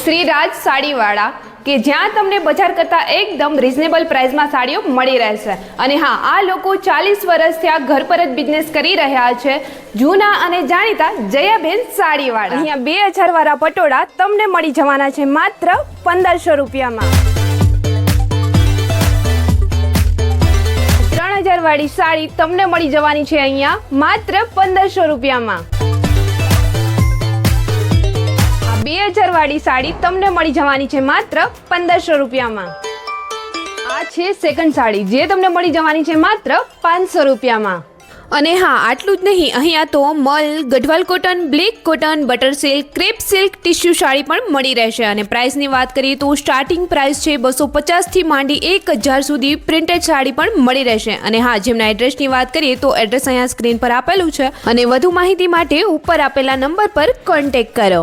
શ્રીરાજ સાડીવાળા કે જ્યાં તમને બજાર કરતાં એકદમ રિઝનેબલ પ્રાઇસમાં સાડીઓ મળી રહેશે. અને હા, આ લોકો 40 વર્ષથી આ ઘર પર જ બિઝનેસ કરી રહ્યા છે. જૂના અને જાણીતા જયાબેન સાડીવાળા. અહીંયા 2000 વાળા પટોળા તમને મળી જવાના છે માત્ર 1500 રૂપિયામાં. 3000 વાળી સાડી તમને મળી જવાની છે અહીંયા માત્ર 1500 રૂપિયામાં. 2000 વાળી સાડી તમને મળી જવાની છે માત્ર 1500 રૂપિયામાં. આ છે સેકન્ડ સાડી જે તમને મળી જવાની છે માત્ર 500 રૂપિયામાં. અને હા, આટલું જ નહીં, અહીંયા તો મલ, Gadwal cotton, black cotton, butter silk, crepe silk, tissue sari પણ મળી રહેશે. અને પ્રાઇસની વાત કરીએ તો સ્ટાર્ટિંગ પ્રાઇસ છે 250 થી માંડી 1000 સુધી પ્રિન્ટેડ સાડી પણ મળી રહેશે. અને હા, જેમના એડ્રેસની વાત કરીએ તો એડ્રેસ અહીંયા સ્ક્રીન પર આપેલું છે અને વધુ માહિતી માટે ઉપર આપેલા નંબર પર કોન્ટેક્ટ કરો.